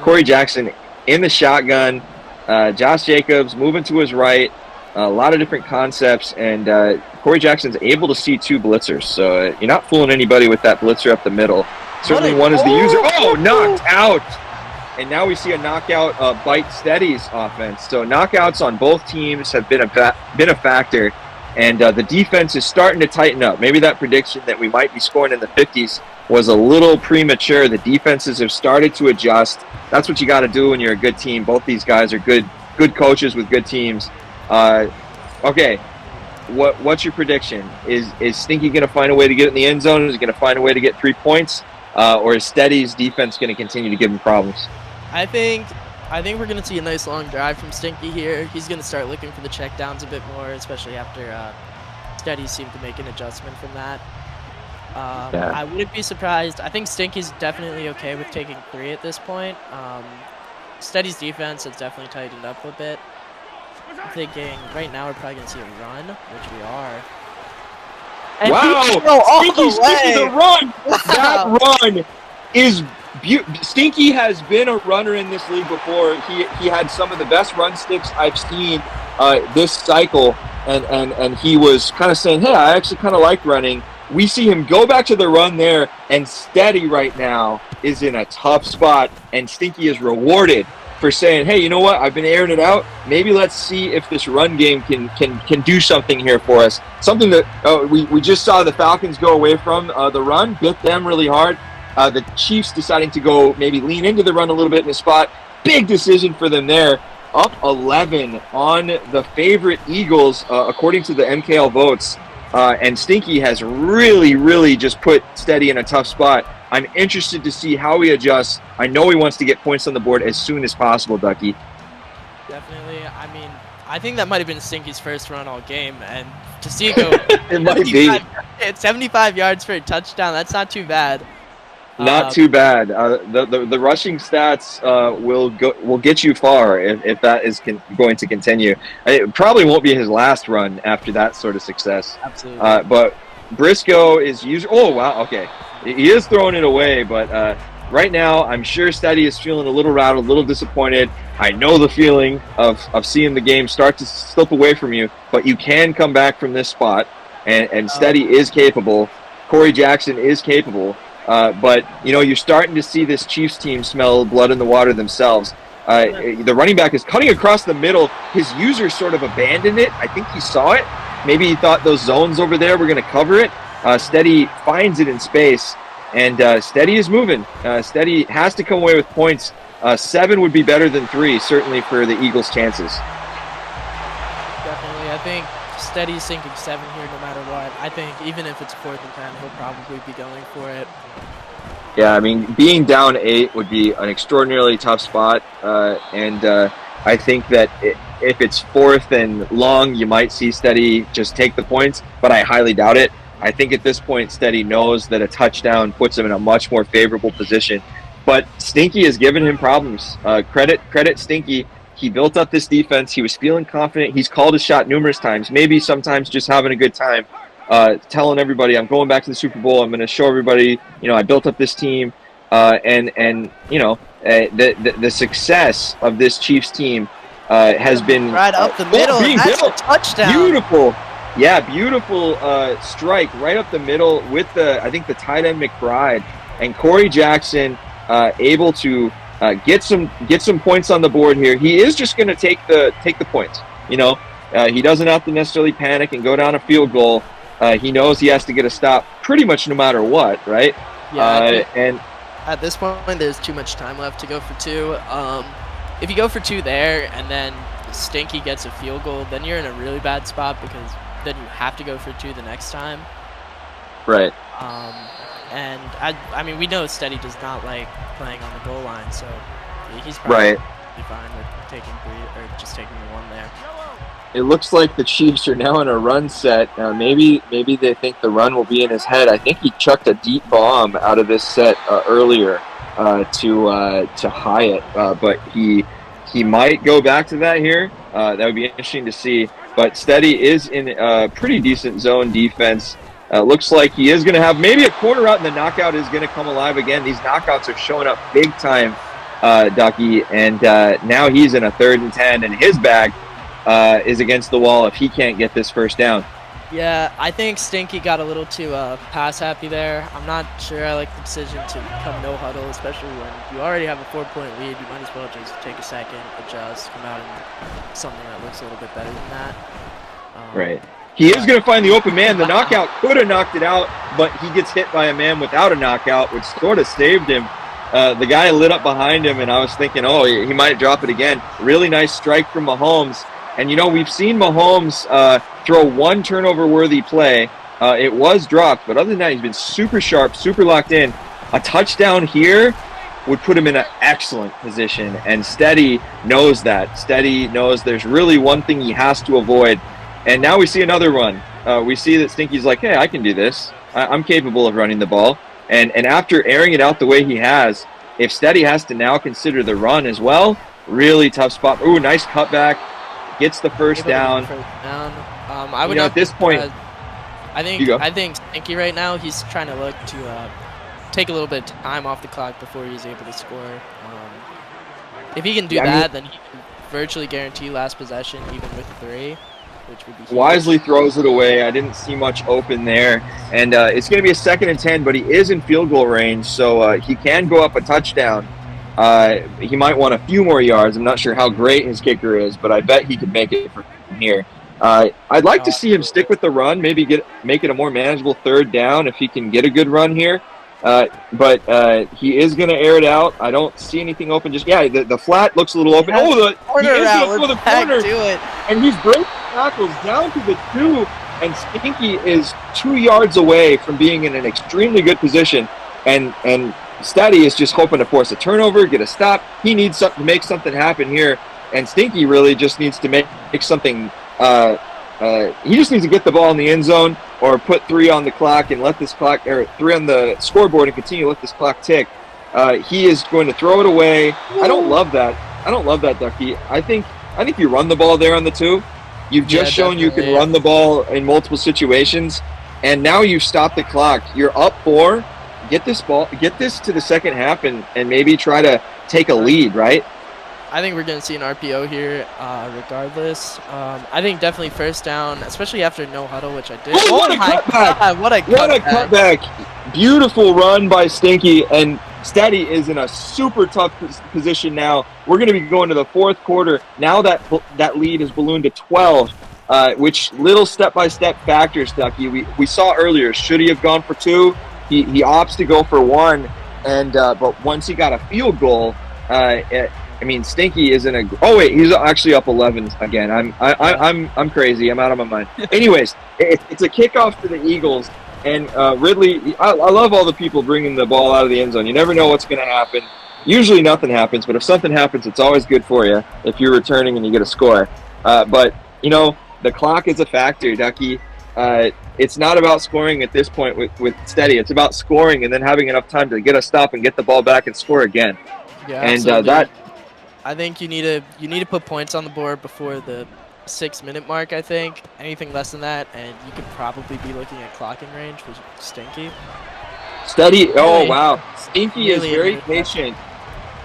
Corey Jackson in the shotgun. Josh Jacobs moving to his right. a lot of different concepts, and Corey Jackson's able to see 2 blitzers. So you're not fooling anybody with that blitzer up the middle. Certainly one is the user. Oh, knocked out! And now we see a knockout bite Steady's offense. So knockouts on both teams have been a factor, and the defense is starting to tighten up. Maybe that prediction that we might be scoring in the 50s was a little premature. The defenses have started to adjust. That's what you got to do when you're a good team. Both these guys are good coaches with good teams. Okay, what's your prediction? Is Stinky going to find a way to get in the end zone? Is he going to find a way to get 3 points? Or is Steady's defense going to continue to give him problems? I think we're going to see a nice long drive from Stinky here. He's going to start looking for the checkdowns a bit more, especially after Steady seemed to make an adjustment from that. Yeah. I wouldn't be surprised. I think Stinky's definitely okay with taking 3 at this point. Steady's defense has definitely tightened up a bit. I'm thinking right now we're probably going to see a run, which we are. And Wow! Stinky the run! That run is Stinky has been a runner in this league before. He had some of the best run sticks I've seen this cycle, and he was kind of saying, hey, I actually kind of like running. We see him go back to the run there, and Steady right now is in a tough spot, and Stinky is rewarded for saying, hey, you know what? I've been airing it out. Maybe let's see if this run game can do something here for us. Something that we just saw the Falcons go away from the run, bit them really hard. The Chiefs deciding to go maybe lean into the run a little bit in the spot. Big decision for them there. Up 11 on the favorite Eagles, according to the MKL votes. And Stinky has really just put Steady in a tough spot. I'm interested to see how he adjusts. I know he wants to get points on the board as soon as possible, Ducky. Definitely. I mean, I think that might have been Stinky's first run all game, and to see it go It might be. 75 yards for a touchdown, that's not too bad. Not too bad. The rushing stats will get you far if that is going to continue. It probably won't be his last run after that sort of success. Absolutely. But Briscoe is oh wow, okay, he is throwing it away. But right now, I'm sure Steady is feeling a little rattled, a little disappointed. I know the feeling of seeing the game start to slip away from you, but you can come back from this spot, and Steady is capable. Corey Jackson is capable. But, you know, you're starting to see this Chiefs team smell blood in the water themselves. The running back is cutting across the middle. His user sort of abandoned it. I think he saw it. Maybe he thought those zones over there were going to cover it. Steady finds it in space, and Steady is moving. Steady has to come away with points. 7 would be better than 3, certainly for the Eagles' chances. Definitely. I think Steady's sinking 7 here no matter what. I think even if it's 4th and 10, he'll probably be going for it. Yeah, I mean, being down 8 would be an extraordinarily tough spot, and I think that if it's 4th and long, you might see Steady just take the points, but I highly doubt it. I think at this point, Steady knows that a touchdown puts him in a much more favorable position, but Stinky has given him problems. Credit Stinky. He built up this defense. He was feeling confident. He's called his shot numerous times, maybe sometimes just having a good time. Telling everybody, I'm going back to the Super Bowl. I'm going to show everybody, you know, I built up this team, and you know, the success of this Chiefs team has been right up the middle. That's a touchdown. Beautiful, yeah, beautiful strike right up the middle with I think the tight end McBride, and Corey Jackson able to get some points on the board here. He is just going to take the points. You know, he doesn't have to necessarily panic and go down a field goal. He knows he has to get a stop pretty much no matter what, right? Yeah, and at this point, there's too much time left to go for 2. If you go for 2 there and then Stinky gets a field goal, then you're in a really bad spot because then you have to go for 2 the next time. Right. And I mean, we know Steady does not like playing on the goal line, so he's probably fine with taking 3 or just taking the 1 there. It looks like the Chiefs are now in a run set. Maybe they think the run will be in his head. I think he chucked a deep bomb out of this set earlier to Hyatt, but he might go back to that here. That would be interesting to see. But Steady is in a pretty decent zone defense. Looks like he is going to have maybe a corner out, and the knockout is going to come alive again. These knockouts are showing up big time, Ducky, and now he's in a 3rd and 10 in his bag. is against the wall if he can't get this first down. Yeah, I think Stinky got a little too pass happy there. I'm not sure I like the decision to come no huddle, especially when you already have a 4-point lead. You might as well just take a second, adjust, come out and something that looks a little bit better than that. Right. He is going to find the open man. The knockout could have knocked it out, but he gets hit by a man without a knockout, which sort of saved him. The guy lit up behind him, and I was thinking, oh, he might drop it again. Really nice strike from Mahomes. And, you know, we've seen Mahomes throw one turnover-worthy play. It was dropped, but other than that, he's been super sharp, super locked in. A touchdown here would put him in an excellent position, and Steady knows that. Steady knows there's really one thing he has to avoid. And now we see another run. We see that Stinky's like, hey, I can do this. I'm capable of running the ball. And after airing it out the way he has, if Steady has to now consider the run as well, really tough spot. Ooh, nice cutback. Gets the first down. I would at this point, I think Stinky right now, he's trying to look to take a little bit of time off the clock before he's able to score. If he can do that, then he can virtually guarantee last possession, even with 3. Which would be huge. Wisely throws it away. I didn't see much open there. And it's going to be a 2nd and 10, but he is in field goal range, so he can go up a touchdown. He might want a few more yards. I'm not sure how great his kicker is, but I bet he could make it from here. I'd like to see him stick with the run, maybe make it a more manageable 3rd down if he can get a good run here. But he is going to air it out. I don't see anything open. The flat looks a little open. He is going to throw the corner. Do it. And he's breaking tackles down to the 2, and Stinky is 2 yards away from being in an extremely good position. And Steady is just hoping to force a turnover, get a stop. He needs to make something happen here, and Stinky really just needs to make something. He just needs to get the ball in the end zone or put 3 on the clock and let this clock, or 3 on the scoreboard and continue to let this clock tick. He is going to throw it away. I don't love that. Ducky. I think you run the ball there on the 2. You've just shown you can run the ball in multiple situations, and now you've stopped the clock. You're up 4. Get this to the second half and maybe try to take a lead, right? I think we're going to see an RPO here regardless. I think definitely first down, especially after no huddle, which I did. Oh, what a cutback! God, what a cutback! Beautiful run by Stinky, and Steady is in a super tough position now. We're going to be going to the 4th quarter. Now that lead is ballooned to 12, which little step-by-step factors, Ducky. We saw earlier, should he have gone for 2? He opts to go for 1, and but once he got a field goal, Stinky is in a. Oh wait, he's actually up 11 again. I'm crazy. I'm out of my mind. Anyways, it's a kickoff to the Eagles, and Ridley. I love all the people bringing the ball out of the end zone. You never know what's going to happen. Usually nothing happens, but if something happens, it's always good for you if you're returning and you get a score. But the clock is a factor, Ducky. It's not about scoring at this point with Steady. It's about scoring and then having enough time to get a stop and get the ball back and score again. Yeah, and I think you need to put points on the board before the 6-minute mark. I think anything less than that, and you could probably be looking at clocking range, which is Stinky. Steady. Oh wow, Stinky is very patient.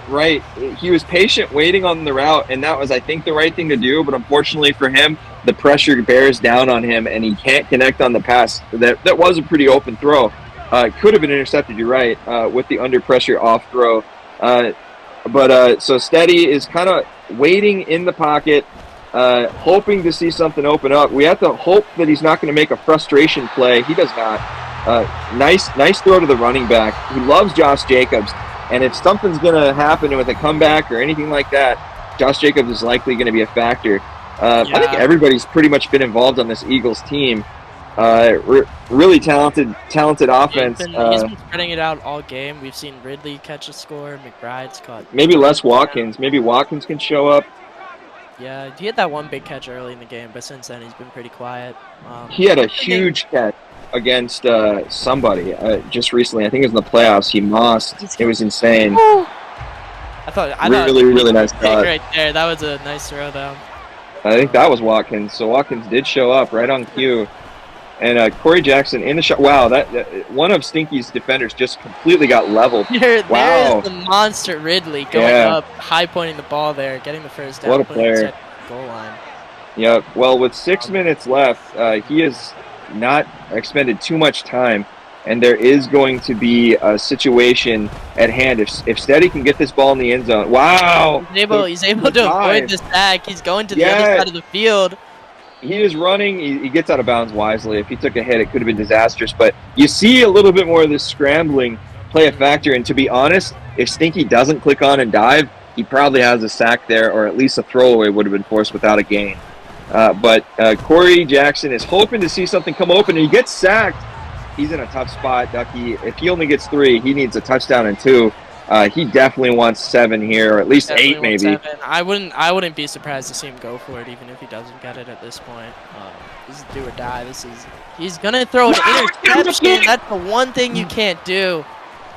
Right, he was patient waiting on the route, and that was, I think, the right thing to do. But unfortunately for him, the pressure bears down on him, and he can't connect on the pass. That was a pretty open throw. It could have been intercepted. You're right, with the under pressure off throw. So Steady is kind of waiting in the pocket, hoping to see something open up. We have to hope that he's not going to make a frustration play. He does not. Nice throw to the running back. He loves Josh Jacobs. And if something's going to happen with a comeback or anything like that, Josh Jacobs is likely going to be a factor. I think everybody's pretty much been involved on this Eagles team. Really talented offense. He's been spreading it out all game. We've seen Ridley catch a score. McBride's caught. Maybe less Watkins. Maybe Watkins can show up. Yeah, he had that one big catch early in the game, but since then he's been pretty quiet. He had a huge catch against somebody just recently. I think it was in the playoffs. He mossed. It was insane. I thought really nice shot right there. That was a nice throw, though. I think that was Watkins. So Watkins did show up right on cue. And Corey Jackson in the shot. Wow, that one of Stinky's defenders just completely got leveled. There is the monster Ridley going up, high pointing the ball there, getting the first down. What a player. Goal line. Yep. Well, with 6 minutes left, he has not expended too much time, and there is going to be a situation at hand. If Steady can get this ball in the end zone, wow! He's able to avoid the sack. He's going to the other side of the field. He is running. He gets out of bounds wisely. If he took a hit, it could have been disastrous. But you see a little bit more of this scrambling play a factor. And to be honest, if Stinky doesn't click on and dive, he probably has a sack there, or at least a throwaway would have been forced without a gain. But Corey Jackson is hoping to see something come open, and he gets sacked. He's in a tough spot, Ducky. If he only gets 3, he needs a touchdown and 2. He definitely wants 7 here, or at least 8 maybe. 7. I wouldn't be surprised to see him go for it, even if he doesn't get it at this point. This is do or die. He's gonna throw an interception. That's the one thing you can't do.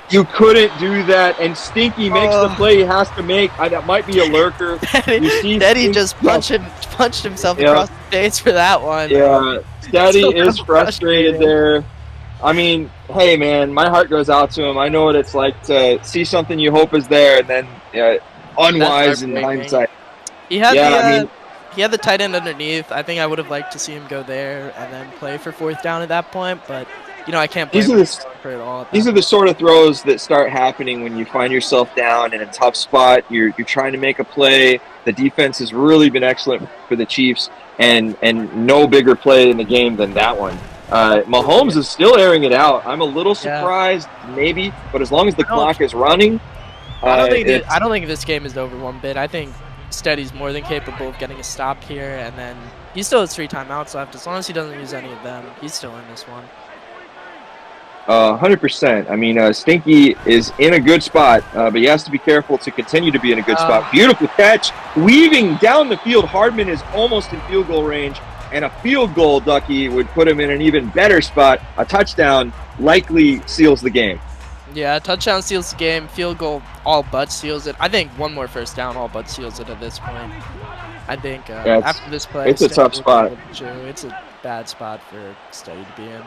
You couldn't do that, and Stinky makes the play he has to make. That might be a lurker. Steady just punched himself across the face for that one. Yeah, Steady is frustrated there. I mean, hey man, my heart goes out to him. I know what it's like to see something you hope is there, and then unwise in hindsight. He had the tight end underneath. I think I would have liked to see him go there and then play for 4th down at that point, but I can't blame him for it all. These are the sort of throws that start happening when you find yourself down in a tough spot. You're trying to make a play. The defense has really been excellent for the Chiefs, and no bigger play in the game than that one. Mahomes is still airing it out. I'm a little surprised, maybe, but as long as the clock is running, I don't think this game is over one bit. I think Steady's more than capable of getting a stop here, and then he still has 3 timeouts left. As long as he doesn't use any of them, he's still in this one. 100%. I mean, Stinky is in a good spot, but he has to be careful to continue to be in a good spot. Beautiful catch, weaving down the field. Hardman is almost in field goal range, and a field goal, Ducky, would put him in an even better spot. A touchdown likely seals the game. Yeah, a touchdown seals the game. Field goal all but seals it. I think one more first down all but seals it at this point. I think after this play, it's a tough spot. It's a bad spot for Steady to be in.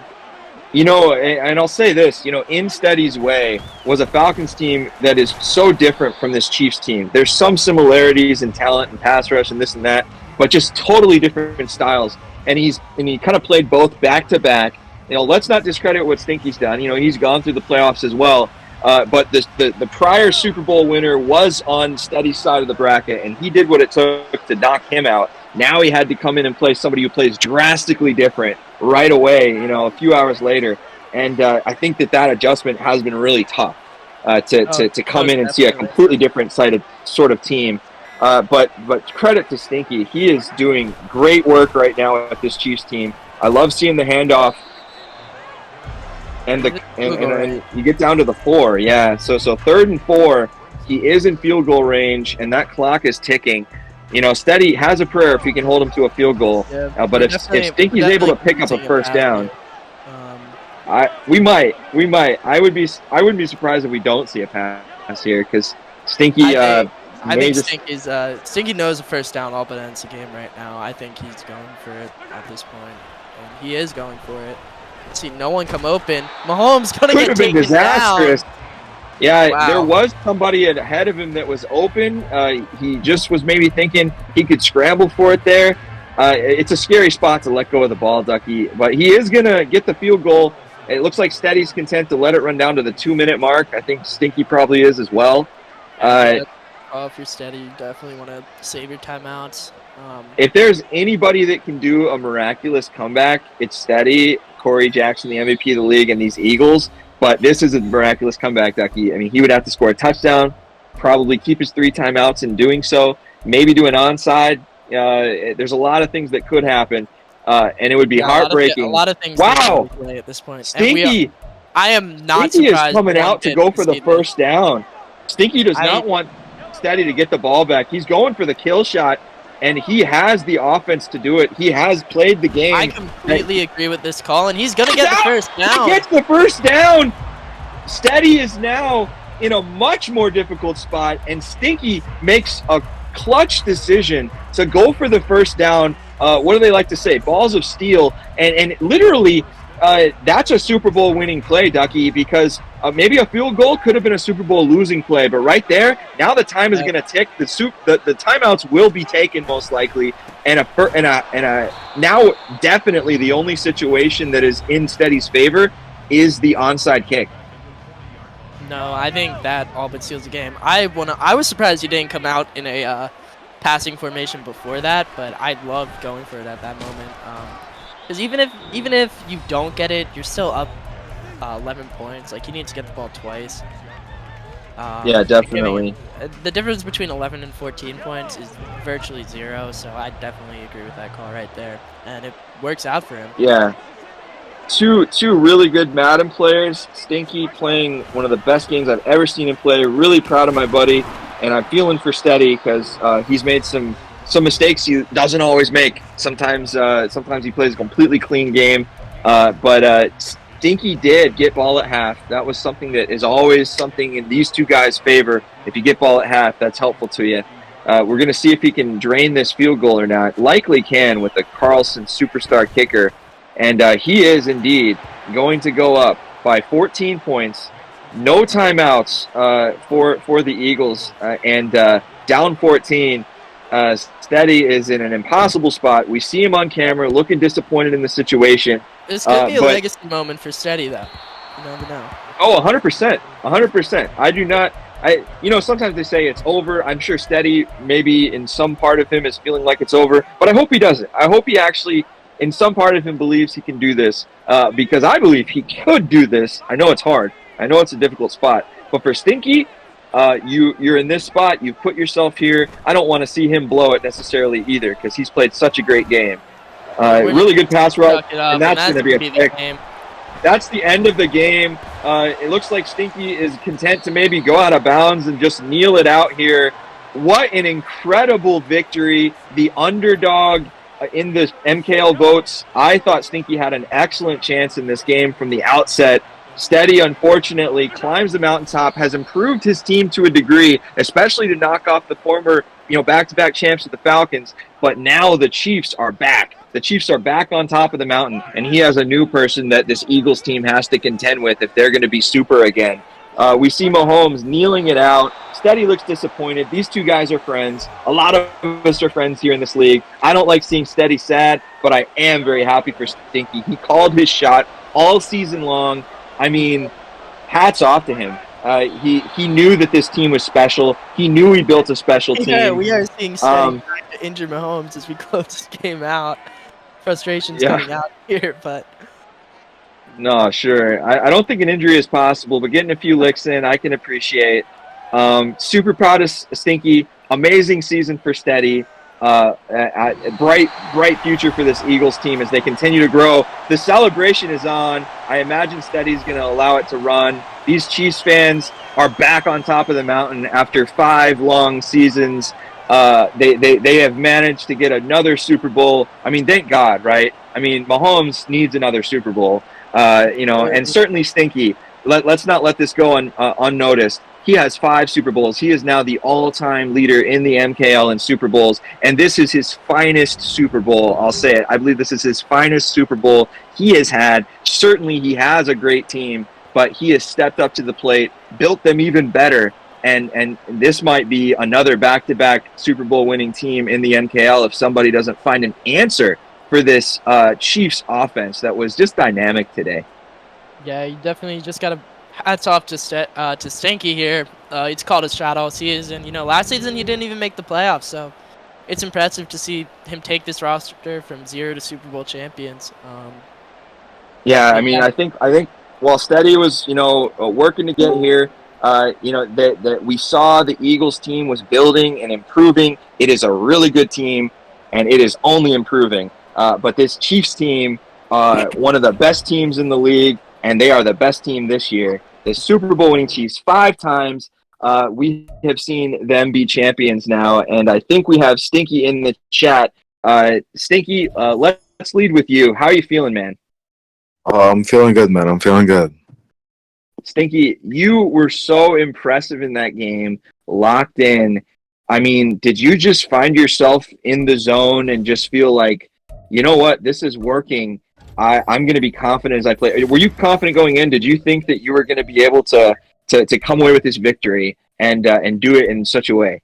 And I'll say this, in Steady's way was a Falcons team that is so different from this Chiefs team. There's some similarities in talent and pass rush and this and that, but just totally different styles. And he kind of played both back to back. Let's not discredit what Stinky's done. He's gone through the playoffs as well. But the prior Super Bowl winner was on Steady's side of the bracket, and he did what it took to knock him out. Now he had to come in and play somebody who plays drastically different right away, a few hours later. And I think that adjustment has been really tough to come in and see a completely different sort of team. But credit to Stinky. He is doing great work right now with this Chiefs team. I love seeing the handoff. And you get down to the 4, yeah. So 3rd and 4, he is in field goal range, and that clock is ticking. Steady has a prayer if he can hold him to a field goal. Yeah, but if Stinky's able to pick up a first down, we might. I wouldn't be surprised if we don't see a pass here, because Stinky. I think Stinky knows the first down all but ends the game right now. I think he's going for it at this point, and he is going for it. See no one come open. Mahomes gonna get taken disastrous. Down. Yeah, wow. There was somebody ahead of him that was open. He just was maybe thinking he could scramble for it there. It's a scary spot to let go of the ball, Ducky, but he is gonna get the field goal. It looks like Steady's content to let it run down to the 2-minute mark. I think Stinky probably is as well. If you're Steady, you definitely want to save your timeouts. If there's anybody that can do a miraculous comeback, it's Steady. Corey Jackson, the MVP of the league, and these Eagles. But this is a miraculous comeback, Ducky. I mean, he would have to score a touchdown, probably keep his 3 timeouts in doing so, maybe do an onside. There's a lot of things that could happen, and it would be heartbreaking. A lot of things. Wow! At this point, Stinky. I am not Stinky surprised. Is coming out to go for the first down. Stinky does not want Steady to get the ball back. He's going for the kill shot. And he has the offense to do it. He has played the game. I completely agree with this call, and he's going to get the first down. He gets the first down. Steady is now in a much more difficult spot, and Stinky makes a clutch decision to go for the first down. What do they like to say? Balls of steel. And literally, that's a Super Bowl winning play, Ducky, because maybe a field goal could have been a Super Bowl losing play, but right there, now the time is going to tick. The timeouts will be taken most likely, and now definitely the only situation that is in Steady's favor is the onside kick. No, I think that all but seals the game. I was surprised he didn't come out in a passing formation before that, but I loved going for it at that moment. Because even if you don't get it, you're still up 11 points. Like, you need to get the ball twice. Yeah, definitely. The difference between 11 and 14 points is virtually 0, so I definitely agree with that call right there. And it works out for him. Yeah. Two really good Madden players. Stinky playing one of the best games I've ever seen him play. Really proud of my buddy, and I'm feeling for Steady because he's made some mistakes he doesn't always make. Sometimes he plays a completely clean game, but Stinky did get ball at half. That was something that is always something in these two guys' favor. If you get ball at half, that's helpful to you. We're going to see if he can drain this field goal or not. Likely can with the Carlson superstar kicker. And he is indeed going to go up by 14 points. No timeouts for the Eagles. And down 14, Steady is in an impossible spot. We see him on camera looking disappointed in the situation. This could be a legacy moment for Steady, though. You never know. Oh, 100%. 100%. I do not. Sometimes they say it's over. I'm sure Steady, maybe in some part of him, is feeling like it's over. But I hope he doesn't. I hope he actually, in some part of him, believes he can do this. Because I believe he could do this. I know it's hard. I know it's a difficult spot. But for Stinky, you're in this spot. You've put yourself here. I don't want to see him blow it necessarily either because he's played such a great game. Really good pass rush, and that's going to be a pick. That's the end of the game. It looks like Stinky is content to maybe go out of bounds and just kneel it out here. What an incredible victory. The underdog in the MKL votes. I thought Stinky had an excellent chance in this game from the outset. Steady, unfortunately, climbs the mountaintop, has improved his team to a degree, especially to knock off the former, back-to-back champs of the Falcons. But now the Chiefs are back. The Chiefs are back on top of the mountain, and he has a new person that this Eagles team has to contend with if they're going to be super again. We see Mahomes kneeling it out. Steady looks disappointed. These two guys are friends. A lot of us are friends here in this league. I don't like seeing Steady sad, but I am very happy for Stinky. He called his shot all season long. I mean, hats off to him. He knew that this team was special. He knew he built a special team. Yeah, we are seeing Steady trying to injure Mahomes as we close this game out. Frustration's coming out here, but... No, sure. I don't think an injury is possible, but getting a few licks in, I can appreciate. Super proud of Stinky. Amazing season for Steady. Bright future for this Eagles team as they continue to grow. The celebration is on. I imagine Steady's going to allow it to run. These Chiefs fans are back on top of the mountain after 5 long seasons. They have managed to get another Super Bowl. I mean, thank God, right? I mean, Mahomes needs another Super Bowl. And certainly Stinky. Let's not let this go unnoticed. He has 5 Super Bowls. He is now the all-time leader in the MKL in Super Bowls, and this is his finest Super Bowl. I'll say it. I believe this is his finest Super Bowl he has had. Certainly he has a great team, but he has stepped up to the plate, built them even better, and this might be another back-to-back Super Bowl winning team in the MKL if somebody doesn't find an answer for this Chiefs offense that was just dynamic today. Yeah, you definitely just got to hats off to Stinky here. He's called his shot all season. Last season he didn't even make the playoffs, so it's impressive to see him take this roster from 0 to Super Bowl champions. I mean, I think while Steady was, working to get here, that we saw the Eagles team was building and improving. It is a really good team, and it is only improving. But this Chiefs team, one of the best teams in the league, and they are the best team this year. The Super Bowl winning Chiefs 5 times. We have seen them be champions now, and I think we have Stinky in the chat. Stinky, let's lead with you. How are you feeling, man? I'm feeling good, man. I'm feeling good. Stinky, you were so impressive in that game, locked in. I mean, did you just find yourself in the zone and just feel like, you know what, this is working? I'm going to be confident as I play. Were you confident going in? Did you think that you were going to be able to come away with this victory and do it in such a way?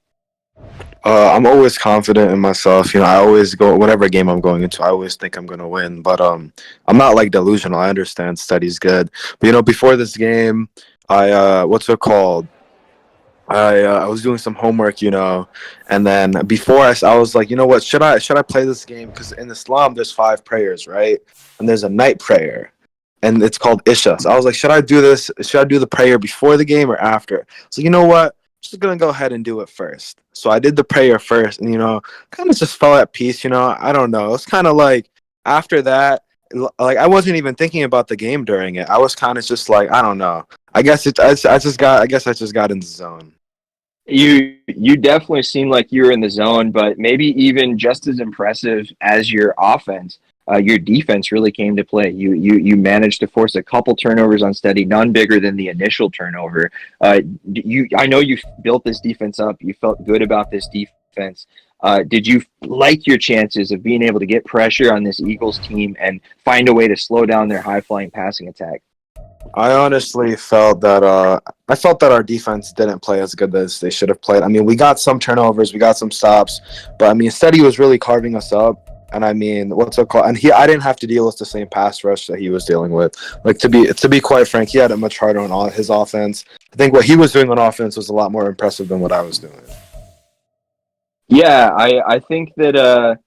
I'm always confident in myself. I always go whatever game I'm going into. I always think I'm gonna win, but I'm not like delusional. I understand study's good, but before this game, I what's it called? I was doing some homework, and then before I was like, you know what? Should I play this game? Because in Islam, there's 5 prayers, right? And there's a night prayer, and it's called Isha. So I was like, should I do this? Should I do the prayer before the game or after? So you know what? I'm just gonna go ahead and do it first. So I did the prayer first, and kind of just fell at peace. I don't know. It's kind of like after that, like I wasn't even thinking about the game during it. I was kind of just like, I don't know. I guess I just got in the zone. You definitely seem like you were in the zone, but maybe even just as impressive as your offense, your defense really came to play. You managed to force a couple turnovers on Steady, none bigger than the initial turnover. I know you built this defense up. You felt good about this defense. Did you like your chances of being able to get pressure on this Eagles team and find a way to slow down their high-flying passing attack? I honestly felt that our defense didn't play as good as they should have played. I mean, we got some turnovers, we got some stops, but I mean, Steady was really carving us up. And I mean, what's it called? And I didn't have to deal with the same pass rush that he was dealing with. Like to be quite frank, he had it much harder on all his offense. I think what he was doing on offense was a lot more impressive than what I was doing. Yeah, I think that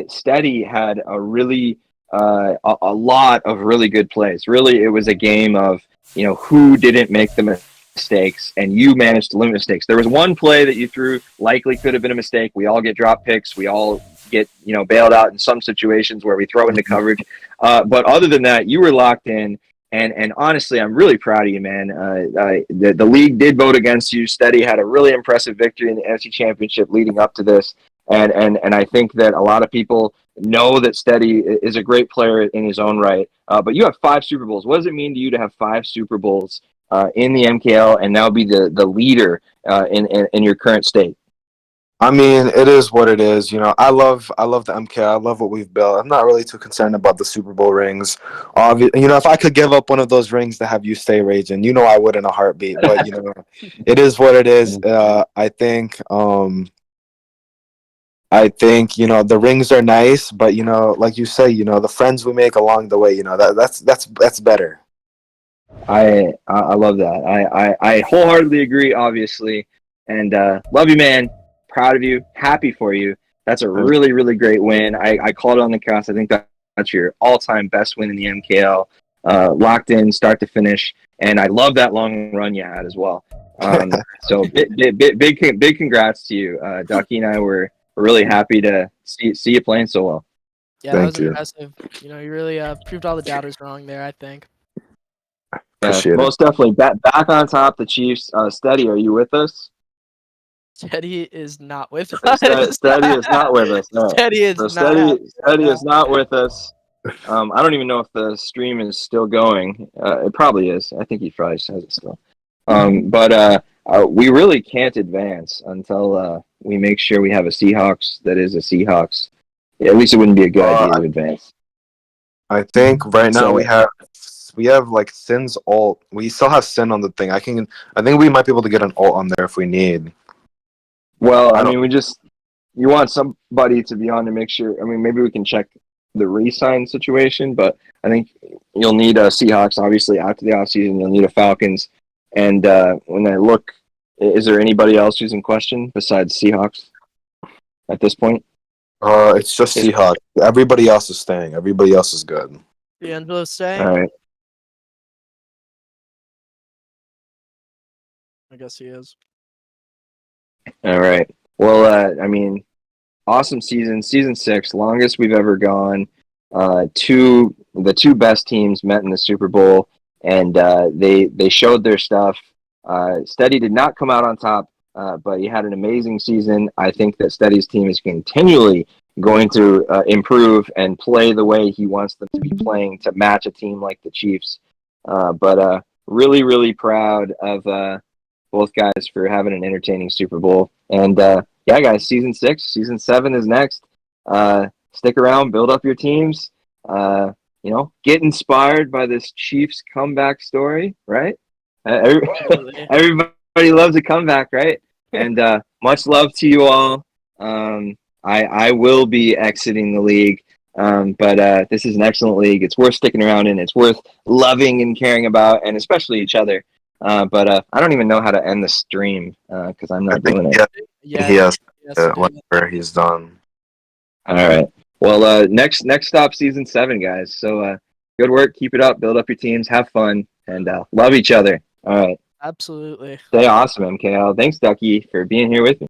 Steady had a really a lot of really good plays. Really, it was a game of who didn't make the mistakes, and you managed to limit mistakes. There was one play that you threw likely could have been a mistake. We all get drop picks. We all get bailed out in some situations where we throw into coverage. But other than that, you were locked in. And honestly, I'm really proud of you, man. The league did vote against you. Steady had a really impressive victory in the NFC Championship leading up to this. And I think that a lot of people know that Steady is a great player in his own right. But you have 5 Super Bowls. What does it mean to you to have 5 Super Bowls in the MKL and now be the leader in your current state? I mean, it is what it is. I love the MK. I love what we've built. I'm not really too concerned about the Super Bowl rings. If I could give up one of those rings to have you stay raging, I would in a heartbeat. But it is what it is. I think the rings are nice, but like you say, the friends we make along the way, that's better. I love that. I wholeheartedly agree, obviously, and love you, man. Proud of you, happy for you. That's a really, really great win. I called it on the cast. I think that's your all-time best win in the MKL. Locked in, start to finish, and I love that long run you had as well. So big congrats to you. Ducky and I were really happy to see you playing so well. Yeah, that was impressive. You really proved all the doubters wrong there, I think. Yeah, most definitely. Back on top, the Chiefs. Steady, are you with us? Steady is not with us. Steady is not with us. No. Steady is Steady is not with us. I don't even know if the stream is still going. It probably is. I think he probably has it still. But we really can't advance until we make sure we have a Seahawks that is a Seahawks. At least it wouldn't be a good idea to advance. I think right now we have like Sin's ult. We still have Sin on the thing. I think we might be able to get an ult on there if we need. Well, I mean, you want somebody to be on to make sure. I mean, maybe we can check the re-sign situation, but I think you'll need a Seahawks, obviously, after the offseason. You'll need a Falcons. And when I look, is there anybody else who's in question besides Seahawks at this point? It's just Seahawks. Everybody else is staying. Everybody else is good. D'Angelo's staying? All right. I guess he is. All right. Well, I mean, awesome season 6, longest we've ever gone. The two best teams met in the Super Bowl, and they showed their stuff. Steady did not come out on top, but he had an amazing season. I think that Steady's team is continually going to improve and play the way he wants them to be playing to match a team like the Chiefs. But really, really proud of both guys for having an entertaining Super Bowl. And yeah, guys, season 6, season 7 is next. Stick around, build up your teams. get inspired by this Chiefs comeback story, right? Absolutely. Everybody loves a comeback, right? And much love to you all. I will be exiting the league, but this is an excellent league. It's worth sticking around in. It's worth loving and caring about, and especially each other. But I don't even know how to end the stream because I'm not doing it. Yeah. He has yes, it is. whenever he's done. All right. Well, next stop, season 7, guys. So good work. Keep it up. Build up your teams. Have fun, and love each other. All right. Absolutely. Stay awesome, MKL. Thanks, Ducky, for being here with me.